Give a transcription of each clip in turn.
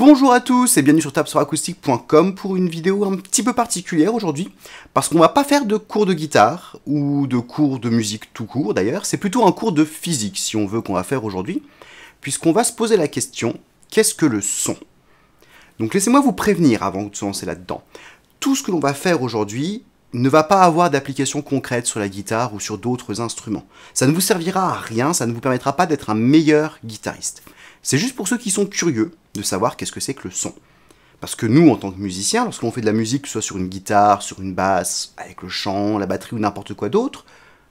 Bonjour à tous et bienvenue sur tabsoracoustique.com pour une vidéo un petit peu particulière aujourd'hui, parce qu'on va pas faire de cours de guitare, ou de cours de musique tout court d'ailleurs, c'est plutôt un cours de physique si on veut qu'on va faire aujourd'hui, puisqu'on va se poser la question, qu'est-ce que le son? Donc laissez-moi vous prévenir avant de se lancer là-dedans. Tout ce que l'on va faire aujourd'hui ne va pas avoir d'application concrète sur la guitare ou sur d'autres instruments. Ça ne vous servira à rien, ça ne vous permettra pas d'être un meilleur guitariste. C'est juste pour ceux qui sont curieux de savoir qu'est-ce que c'est que le son. Parce que nous, en tant que musiciens, lorsqu'on fait de la musique, que ce soit sur une guitare, sur une basse, avec le chant, la batterie ou n'importe quoi d'autre,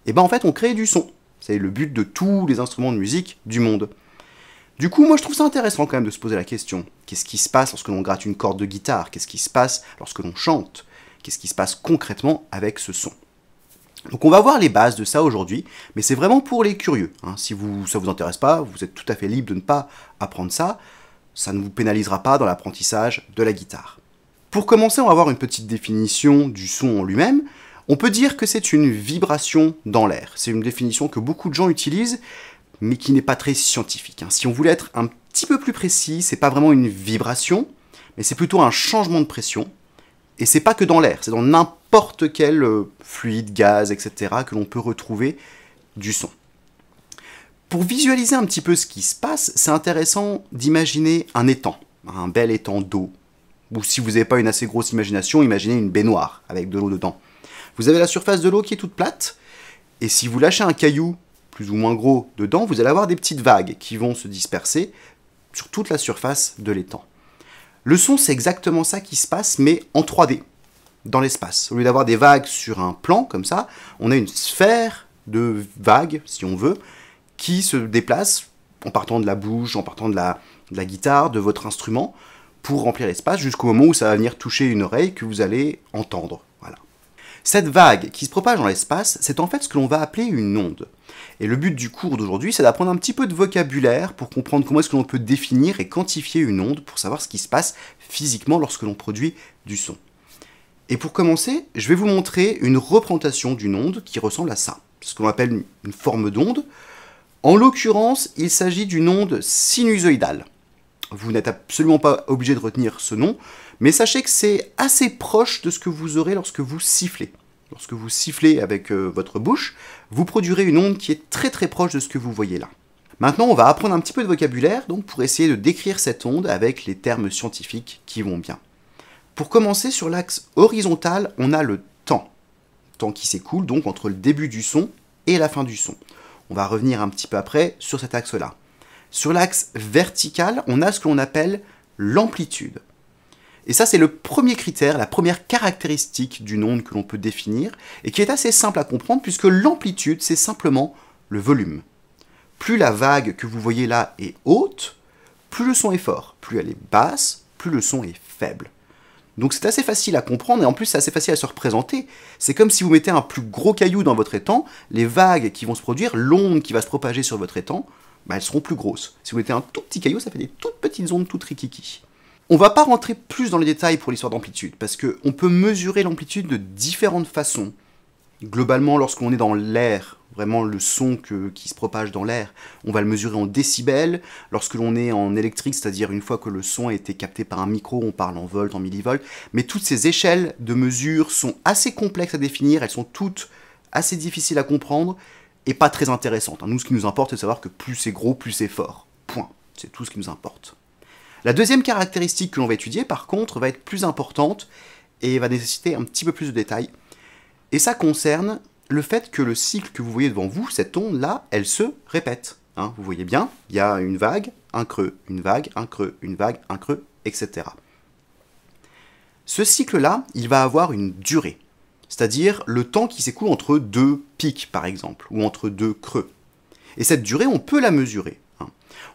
et ben en fait on crée du son. C'est le but de tous les instruments de musique du monde. Du coup, moi je trouve ça intéressant quand même de se poser la question. Qu'est-ce qui se passe lorsque l'on gratte une corde de guitare? Qu'est-ce qui se passe lorsque l'on chante? Qu'est-ce qui se passe concrètement avec ce son? Donc on va voir les bases de ça aujourd'hui, mais c'est vraiment pour les curieux. Si ça vous intéresse pas, vous êtes tout à fait libre de ne pas apprendre ça. Ça ne vous pénalisera pas dans l'apprentissage de la guitare. Pour commencer, on va voir une petite définition du son en lui-même. On peut dire que c'est une vibration dans l'air. C'est une définition que beaucoup de gens utilisent, mais qui n'est pas très scientifique. Si on voulait être un petit peu plus précis, c'est pas vraiment une vibration, mais c'est plutôt un changement de pression. Et c'est pas que dans l'air, c'est dans n'importe quel fluide, gaz, etc. que l'on peut retrouver du son. Pour visualiser un petit peu ce qui se passe, c'est intéressant d'imaginer un étang, un bel étang d'eau. Ou si vous n'avez pas une assez grosse imagination, imaginez une baignoire avec de l'eau dedans. Vous avez la surface de l'eau qui est toute plate, et si vous lâchez un caillou plus ou moins gros dedans, vous allez avoir des petites vagues qui vont se disperser sur toute la surface de l'étang. Le son, c'est exactement ça qui se passe, mais en 3D, dans l'espace. Au lieu d'avoir des vagues sur un plan, comme ça, on a une sphère de vagues, si on veut, qui se déplace en partant de la bouche, en partant de la guitare, de votre instrument, pour remplir l'espace, jusqu'au moment où ça va venir toucher une oreille que vous allez entendre. Voilà. Cette vague qui se propage dans l'espace, c'est en fait ce que l'on va appeler une onde. Et le but du cours d'aujourd'hui, c'est d'apprendre un petit peu de vocabulaire pour comprendre comment est-ce que l'on peut définir et quantifier une onde pour savoir ce qui se passe physiquement lorsque l'on produit du son. Et pour commencer, je vais vous montrer une représentation d'une onde qui ressemble à ça, ce que l'on appelle une forme d'onde. En l'occurrence, il s'agit d'une onde sinusoïdale. Vous n'êtes absolument pas obligé de retenir ce nom, mais sachez que c'est assez proche de ce que vous aurez lorsque vous sifflez. Lorsque vous sifflez avec votre bouche, vous produirez une onde qui est très très proche de ce que vous voyez là. Maintenant, on va apprendre un petit peu de vocabulaire donc pour essayer de décrire cette onde avec les termes scientifiques qui vont bien. Pour commencer, sur l'axe horizontal, on a le temps. Temps qui s'écoule donc entre le début du son et la fin du son. On va revenir un petit peu après sur cet axe-là. Sur l'axe vertical, on a ce que l'on appelle l'amplitude. Et ça, c'est le premier critère, la première caractéristique d'une onde que l'on peut définir, et qui est assez simple à comprendre, puisque l'amplitude, c'est simplement le volume. Plus la vague que vous voyez là est haute, plus le son est fort. Plus elle est basse, plus le son est faible. Donc c'est assez facile à comprendre, et en plus c'est assez facile à se représenter. C'est comme si vous mettez un plus gros caillou dans votre étang, les vagues qui vont se produire, l'onde qui va se propager sur votre étang, elles seront plus grosses. Si vous mettez un tout petit caillou, ça fait des toutes petites ondes toutes rikiki. On ne va pas rentrer plus dans les détails pour l'histoire d'amplitude, parce qu'on peut mesurer l'amplitude de différentes façons. Globalement, lorsqu'on est dans l'air, vraiment le son qui se propage dans l'air, on va le mesurer en décibels. Lorsque l'on est en électrique, c'est-à-dire une fois que le son a été capté par un micro, on parle en volts, en millivolts. Mais toutes ces échelles de mesure sont assez complexes à définir, elles sont toutes assez difficiles à comprendre et pas très intéressantes. Nous, ce qui nous importe, c'est de savoir que plus c'est gros, plus c'est fort. Point. C'est tout ce qui nous importe. La deuxième caractéristique que l'on va étudier, par contre, va être plus importante et va nécessiter un petit peu plus de détails. Et ça concerne le fait que le cycle que vous voyez devant vous, cette onde-là, elle se répète. Vous voyez bien, il y a une vague, un creux, une vague, un creux, une vague, un creux, etc. Ce cycle-là, il va avoir une durée, c'est-à-dire le temps qui s'écoule entre deux pics, par exemple, ou entre deux creux. Et cette durée, on peut la mesurer.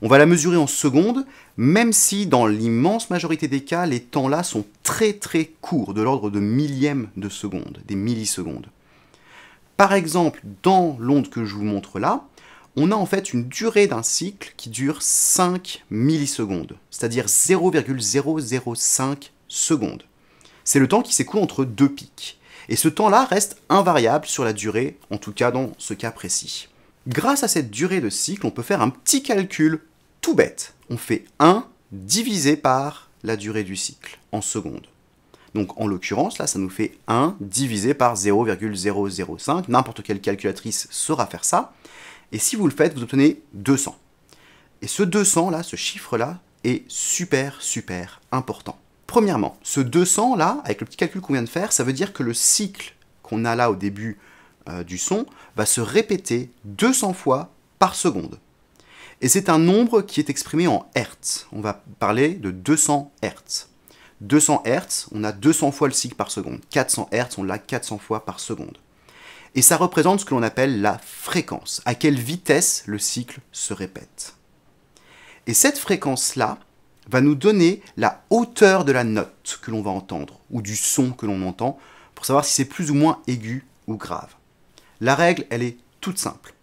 On va la mesurer en secondes, même si dans l'immense majorité des cas, les temps-là sont très très courts, de l'ordre de millièmes de seconde, des millisecondes. Par exemple, dans l'onde que je vous montre là, on a en fait une durée d'un cycle qui dure 5 millisecondes, c'est-à-dire 0,005 secondes. C'est le temps qui s'écoule entre deux pics. Et ce temps-là reste invariable sur la durée, en tout cas dans ce cas précis. Grâce à cette durée de cycle, on peut faire un petit calcul tout bête. On fait 1 divisé par la durée du cycle en secondes. Donc en l'occurrence, là, ça nous fait 1 divisé par 0,005. N'importe quelle calculatrice saura faire ça. Et si vous le faites, vous obtenez 200. Et ce 200 là, ce chiffre-là, est super important. Premièrement, ce 200 là, avec le petit calcul qu'on vient de faire, ça veut dire que le cycle qu'on a là au début du son va se répéter 200 fois par seconde. Et c'est un nombre qui est exprimé en Hertz. On va parler de 200 Hertz. 200 Hertz, on a 200 fois le cycle par seconde. 400 Hertz, on l'a 400 fois par seconde. Et ça représente ce que l'on appelle la fréquence, à quelle vitesse le cycle se répète. Et cette fréquence-là va nous donner la hauteur de la note que l'on va entendre, ou du son que l'on entend, pour savoir si c'est plus ou moins aigu ou grave. La règle, elle est toute simple.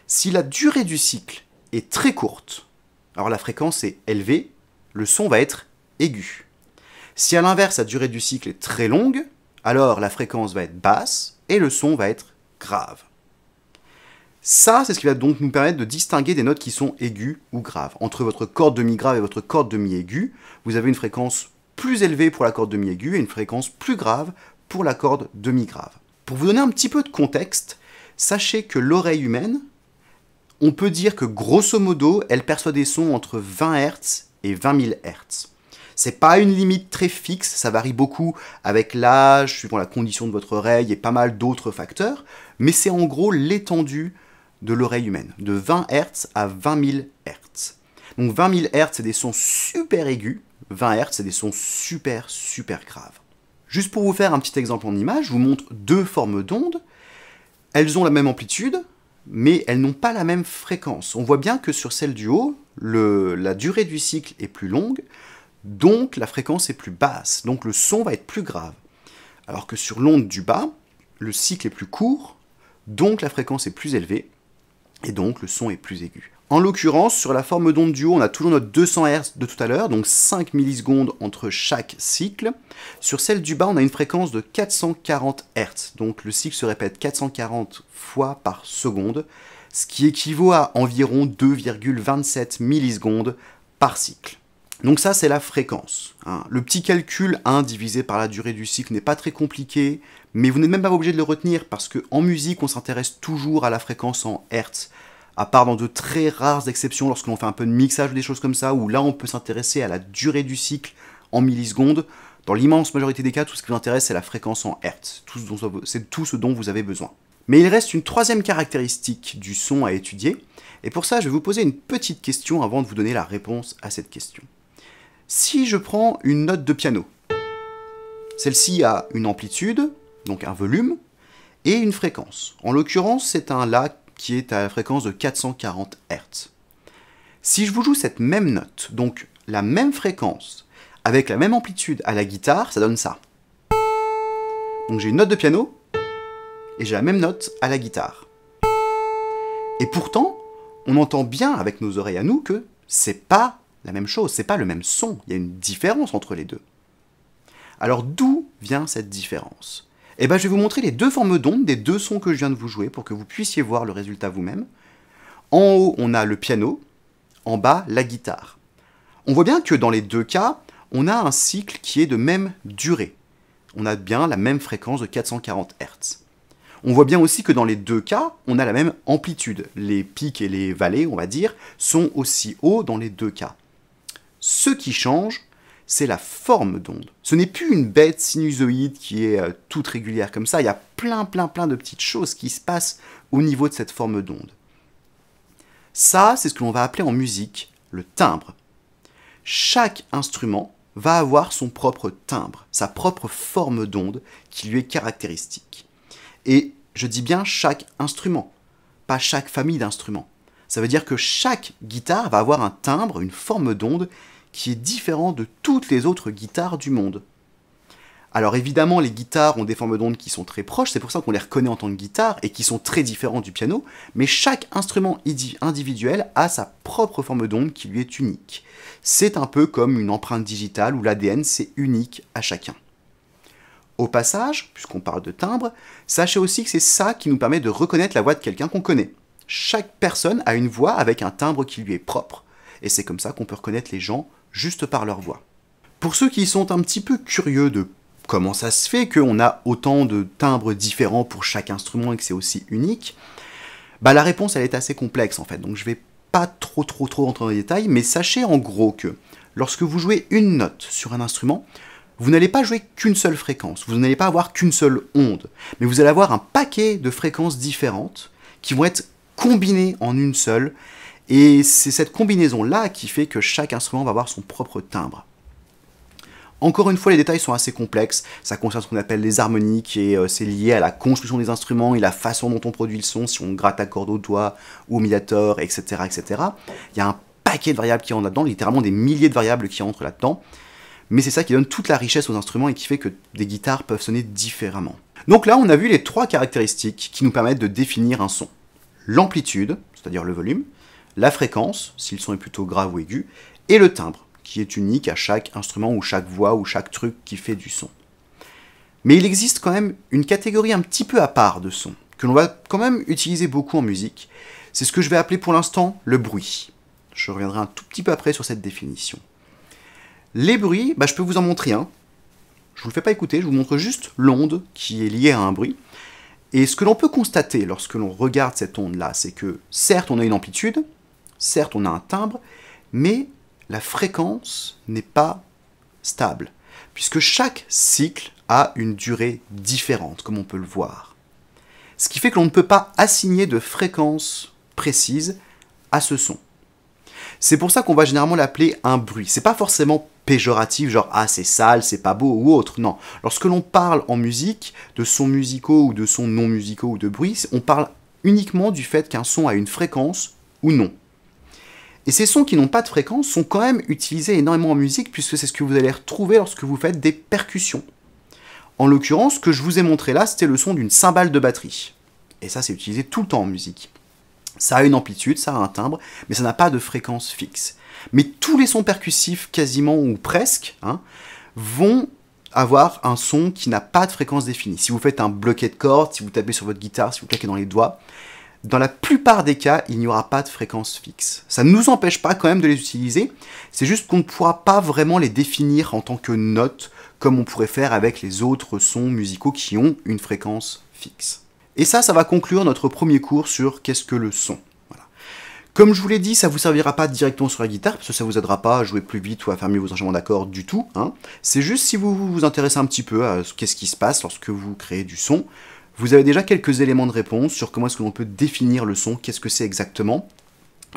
Si la durée du cycle est très courte, alors la fréquence est élevée, le son va être aigu. Si à l'inverse, la durée du cycle est très longue, alors la fréquence va être basse et le son va être grave. Ça, c'est ce qui va donc nous permettre de distinguer des notes qui sont aiguës ou graves. Entre votre corde demi-grave et votre corde demi-aiguë, vous avez une fréquence plus élevée pour la corde demi-aiguë et une fréquence plus grave pour la corde demi-grave. Pour vous donner un petit peu de contexte, sachez que l'oreille humaine, on peut dire que grosso modo, elle perçoit des sons entre 20 Hz et 20 000 Hz. C'est pas une limite très fixe, ça varie beaucoup avec l'âge, suivant la condition de votre oreille et pas mal d'autres facteurs, mais c'est en gros l'étendue de l'oreille humaine, de 20 Hz à 20 000 Hz. Donc 20 000 Hz, c'est des sons super aigus, 20 Hz, c'est des sons super graves. Juste pour vous faire un petit exemple en image, je vous montre deux formes d'ondes. Elles ont la même amplitude, mais elles n'ont pas la même fréquence. On voit bien que sur celle du haut, la durée du cycle est plus longue, donc la fréquence est plus basse, donc le son va être plus grave. Alors que sur l'onde du bas, le cycle est plus court, donc la fréquence est plus élevée, et donc le son est plus aigu. En l'occurrence, sur la forme d'onde du haut, on a toujours notre 200 Hz de tout à l'heure, donc 5 millisecondes entre chaque cycle. Sur celle du bas, on a une fréquence de 440 Hz, donc le cycle se répète 440 fois par seconde, ce qui équivaut à environ 2,27 millisecondes par cycle. Donc ça, c'est la fréquence. Le petit calcul 1 divisé par la durée du cycle n'est pas très compliqué, mais vous n'êtes même pas obligé de le retenir parce qu'en musique, on s'intéresse toujours à la fréquence en Hertz, à part dans de très rares exceptions lorsque l'on fait un peu de mixage ou des choses comme ça, où là, on peut s'intéresser à la durée du cycle en millisecondes. Dans l'immense majorité des cas, tout ce qui vous intéresse, c'est la fréquence en Hertz. C'est tout ce dont vous avez besoin. Mais il reste une troisième caractéristique du son à étudier, et pour ça, je vais vous poser une petite question avant de vous donner la réponse à cette question. Si je prends une note de piano, celle-ci a une amplitude, donc un volume, et une fréquence. En l'occurrence, c'est un La qui est à la fréquence de 440 Hz. Si je vous joue cette même note, donc la même fréquence, avec la même amplitude à la guitare, ça donne ça. Donc j'ai une note de piano, et j'ai la même note à la guitare. Et pourtant, on entend bien avec nos oreilles à nous que c'est pas la même chose, c'est pas le même son, il y a une différence entre les deux. Alors d'où vient cette différence? Eh bien je vais vous montrer les deux formes d'ondes des deux sons que je viens de vous jouer pour que vous puissiez voir le résultat vous-même. En haut, on a le piano, en bas, la guitare. On voit bien que dans les deux cas, on a un cycle qui est de même durée. On a bien la même fréquence de 440 Hz. On voit bien aussi que dans les deux cas, on a la même amplitude. Les pics et les vallées, on va dire, sont aussi hauts dans les deux cas. Ce qui change, c'est la forme d'onde. Ce n'est plus une bête sinusoïde qui est toute régulière comme ça. Il y a plein de petites choses qui se passent au niveau de cette forme d'onde. Ça, c'est ce que l'on va appeler en musique le timbre. Chaque instrument va avoir son propre timbre, sa propre forme d'onde qui lui est caractéristique. Et je dis bien chaque instrument, pas chaque famille d'instruments. Ça veut dire que chaque guitare va avoir un timbre, une forme d'onde qui est différent de toutes les autres guitares du monde. Alors évidemment, les guitares ont des formes d'onde qui sont très proches, c'est pour ça qu'on les reconnaît en tant que guitare et qui sont très différents du piano, mais chaque instrument individuel a sa propre forme d'onde qui lui est unique. C'est un peu comme une empreinte digitale où l'ADN c'est unique à chacun. Au passage, puisqu'on parle de timbre, sachez aussi que c'est ça qui nous permet de reconnaître la voix de quelqu'un qu'on connaît. Chaque personne a une voix avec un timbre qui lui est propre, et c'est comme ça qu'on peut reconnaître les gens juste par leur voix. Pour ceux qui sont un petit peu curieux de comment ça se fait qu'on a autant de timbres différents pour chaque instrument et que c'est aussi unique, bah la réponse elle est assez complexe en fait, donc je vais pas trop rentrer dans les détails, mais sachez en gros que lorsque vous jouez une note sur un instrument, vous n'allez pas jouer qu'une seule fréquence, vous n'allez pas avoir qu'une seule onde, mais vous allez avoir un paquet de fréquences différentes qui vont être combinées en une seule, et c'est cette combinaison-là qui fait que chaque instrument va avoir son propre timbre. Encore une fois, les détails sont assez complexes, ça concerne ce qu'on appelle les harmoniques, et c'est lié à la construction des instruments et la façon dont on produit le son, si on gratte la corde au doigt ou au médiator, etc., etc. Il y a un paquet de variables qui rentrent là-dedans, littéralement des milliers de variables qui rentrent là-dedans, mais c'est ça qui donne toute la richesse aux instruments et qui fait que des guitares peuvent sonner différemment. Donc là, on a vu les trois caractéristiques qui nous permettent de définir un son. L'amplitude, c'est-à-dire le volume, la fréquence, si le son est plutôt grave ou aigu, et le timbre, qui est unique à chaque instrument ou chaque voix ou chaque truc qui fait du son. Mais il existe quand même une catégorie un petit peu à part de son, que l'on va quand même utiliser beaucoup en musique. C'est ce que je vais appeler pour l'instant le bruit. Je reviendrai un tout petit peu après sur cette définition. Les bruits, je peux vous en montrer un. Je ne vous le fais pas écouter, je vous montre juste l'onde qui est liée à un bruit. Et ce que l'on peut constater lorsque l'on regarde cette onde-là, c'est que certes on a une amplitude, certes on a un timbre, mais la fréquence n'est pas stable, puisque chaque cycle a une durée différente, comme on peut le voir. Ce qui fait que l'on ne peut pas assigner de fréquence précise à ce son. C'est pour ça qu'on va généralement l'appeler un bruit. C'est pas forcément péjoratif, genre « ah c'est sale, c'est pas beau » ou autre, non. Lorsque l'on parle en musique de sons musicaux ou de sons non musicaux ou de bruit, on parle uniquement du fait qu'un son a une fréquence ou non. Et ces sons qui n'ont pas de fréquence sont quand même utilisés énormément en musique, puisque c'est ce que vous allez retrouver lorsque vous faites des percussions. En l'occurrence, ce que je vous ai montré là, c'était le son d'une cymbale de batterie. Et ça, c'est utilisé tout le temps en musique. Ça a une amplitude, ça a un timbre, mais ça n'a pas de fréquence fixe. Mais tous les sons percussifs, quasiment ou presque, vont avoir un son qui n'a pas de fréquence définie. Si vous faites un bloqué de cordes, si vous tapez sur votre guitare, si vous claquez dans les doigts, dans la plupart des cas, il n'y aura pas de fréquence fixe. Ça ne nous empêche pas quand même de les utiliser, c'est juste qu'on ne pourra pas vraiment les définir en tant que notes, comme on pourrait faire avec les autres sons musicaux qui ont une fréquence fixe. Et ça va conclure notre premier cours sur qu'est-ce que le son. Voilà. Comme je vous l'ai dit, ça ne vous servira pas directement sur la guitare, parce que ça ne vous aidera pas à jouer plus vite ou à faire mieux vos enchaînements d'accords du tout. C'est juste si vous vous intéressez un petit peu à qu'est-ce qui se passe lorsque vous créez du son, vous avez déjà quelques éléments de réponse sur comment est-ce que l'on peut définir le son, qu'est-ce que c'est exactement,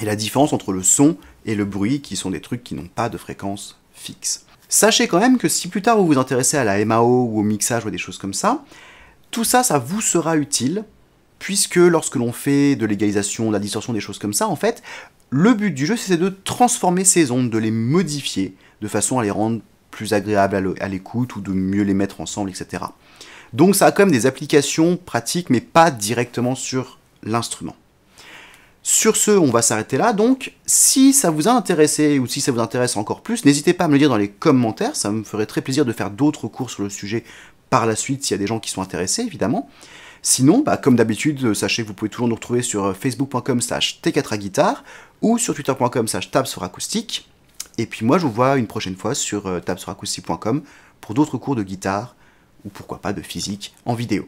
et la différence entre le son et le bruit, qui sont des trucs qui n'ont pas de fréquence fixe. Sachez quand même que si plus tard vous vous intéressez à la MAO ou au mixage ou à des choses comme ça, tout ça, ça vous sera utile, puisque lorsque l'on fait de l'égalisation, de la distorsion, des choses comme ça, en fait, le but du jeu, c'est de transformer ces ondes, de les modifier, de façon à les rendre plus agréables à l'écoute, ou de mieux les mettre ensemble, etc. Donc ça a quand même des applications pratiques, mais pas directement sur l'instrument. Sur ce, on va s'arrêter là. Donc, si ça vous a intéressé, ou si ça vous intéresse encore plus, n'hésitez pas à me le dire dans les commentaires. Ça me ferait très plaisir de faire d'autres cours sur le sujet par la suite, s'il y a des gens qui sont intéressés, évidemment. Sinon, comme d'habitude, sachez que vous pouvez toujours nous retrouver sur facebook.com/t4aguitare ou sur twitter.com/tabsoracoustique. Et puis moi, je vous vois une prochaine fois sur tabsoracoustique.com pour d'autres cours de guitare, ou pourquoi pas de physique en vidéo.